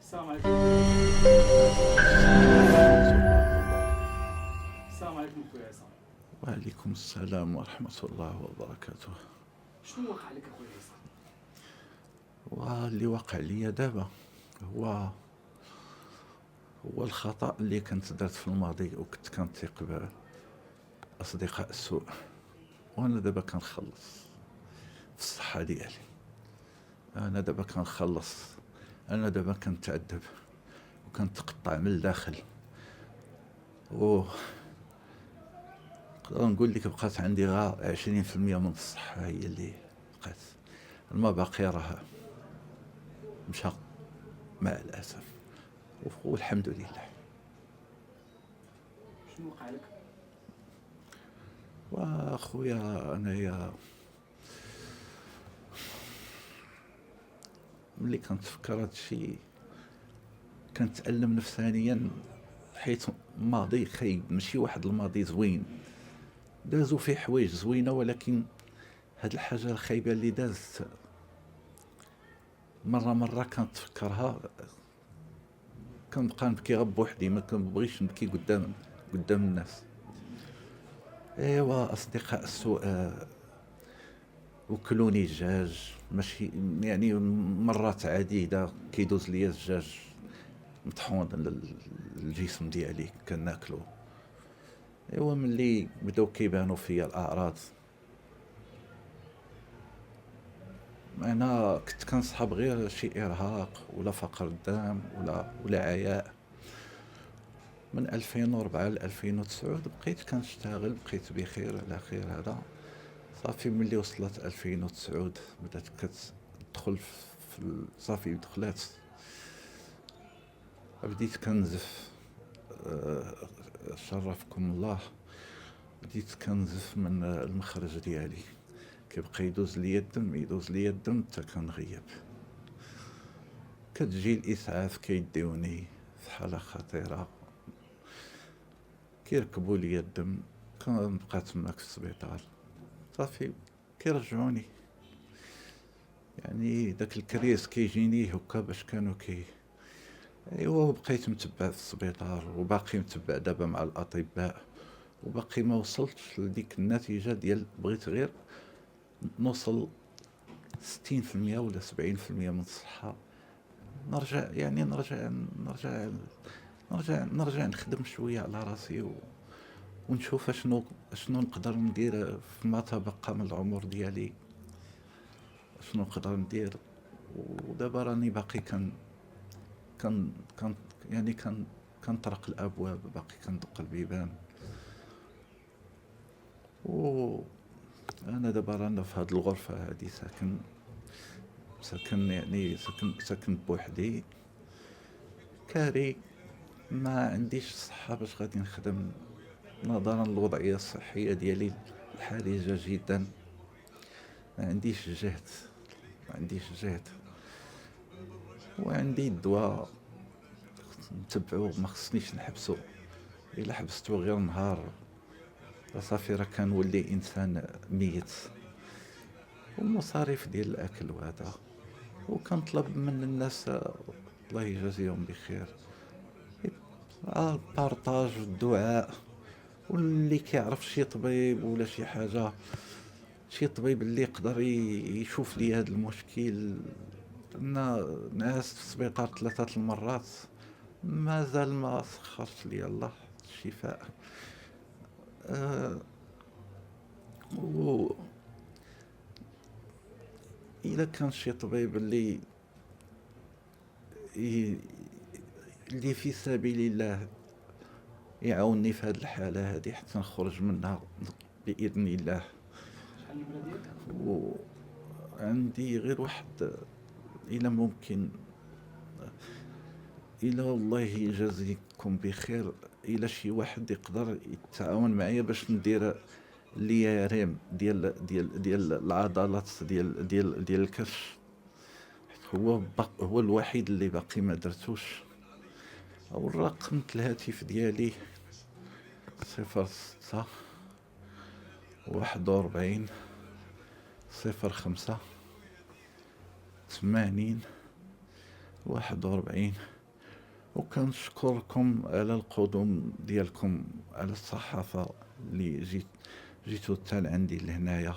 السلام عليكم. السلام ورحمة الله وبركاته. السلام عليكم خويا عصام. وعليكم السلام ورحمة الله وبركاته. شنو وقع لك اخويا عصام؟ واللي وقع لي دابا هو الخطأ اللي كنت درت في الماضي وكنت كنثق بأصدقاء السوء، وأنا دابا كنخلص في الصحة ديالي. أنا دابا كنخلص، أنا دابا كنتأدب وكنتقطع من الداخل، و نقدر نقول لك بقات عندي غا 20% من الصحة هي اللي بقات، المباقي راه مشى مع الأسف، والحمد لله. شنو وقع لك؟ واخويا انايا ملي كنتفكر هادشي كنتألم نفسانيا، حيت ماضي خايب، ماشي واحد الماضي زوين، دازو فيه حوايج زوينه، ولكن هاد الحاجه الخايبه اللي دازت مره كنتفكرها كنبقى نبكي غير بوحدي، ما كنبغيش نبكي قدام الناس. ايوا اصدقاء السوء وكلوني الدجاج، ماشي يعني مرات عديده كيدوز ليا الدجاج مطحون للجسم ديالي كناكلو. ايوا ملي بداو كيبانو فيا الاعراض، انا كنت كنصحاب غير شي ارهاق ولا فقر الدم ولا عياء. من 2004 ل 2009 بقيت كنشتغل، بقيت بخير على خير. هذا صافي ملي وصلت 2009 بدات كتدخل صافي دخلات، بديت كنزف. شرفكم الله. بديت كنزف من المخرج ديالي، كيبقى يدوز ليا الدم حتى كنغيب. كتجي الاسعاف كيديوني في حاله خطيره، كيركبوا ليا الدم، كنبقى تماك في السبيطار. صافي كيرجعوني، يعني داك الكريس كيجيني هكا باش كانوا ايوا بقيت متبع في السبيطار، وباقي متبع دابا مع الاطباء، وباقي ما وصلتش لديك النتيجه ديال بغيت غير نوصل 60% ولا 70% من الصحه، نرجع يعني نرجع نخدم شويه على راسي، ونشوف شنو نقدر ندير فيما تبقى من العمر ديالي، شنو نقدر ندير. ودابا راني باقي كان يعني كنطرق الابواب، باقي كندق البيبان. انا دابا رانا في هاد الغرفه هادي ساكن يعني ساكن بوحدي، كاري، ما عنديش الصحه باش غادي نخدم، نظرا للوضعيه الصحيه ديالي الحرجه جدا. ما عنديش جهد، وعندي الدواء نتبعو، ما خصنيش نحبسو. الا حبستو غير نهار صافي راه كنولي انسان ميت. والمصاريف ديال الاكل وهذا، وكنطلب من الناس الله يجازيهم بخير البارطاج والدعاء، واللي كيعرف شي طبيب ولا شي حاجه، شي طبيب اللي يقدر يشوف لي هذا المشكل. ناس في السبيطار 3 المرات مازال ما سخرش لي الله الشفاء. و الا كان شي طبيب اللي في سبيل الله يعاونني في هذه الحاله هذه حتى نخرج منها باذن الله. شحال النمره ديالك؟ وعندي غير واحد، الى ممكن، الى الله يجازيكم بخير، الى شي واحد يقدر يتعاون معايا باش ندير ليا ريم ديال العضلات ديال الكرش، هو الوحيد اللي باقي ما درتوش. او الرقم الهاتف ديالي 06 41 05 80 41 وكنشكركم على القدوم ديالكم على الصحافة اللي جيتو حتى لعندي لهنايا.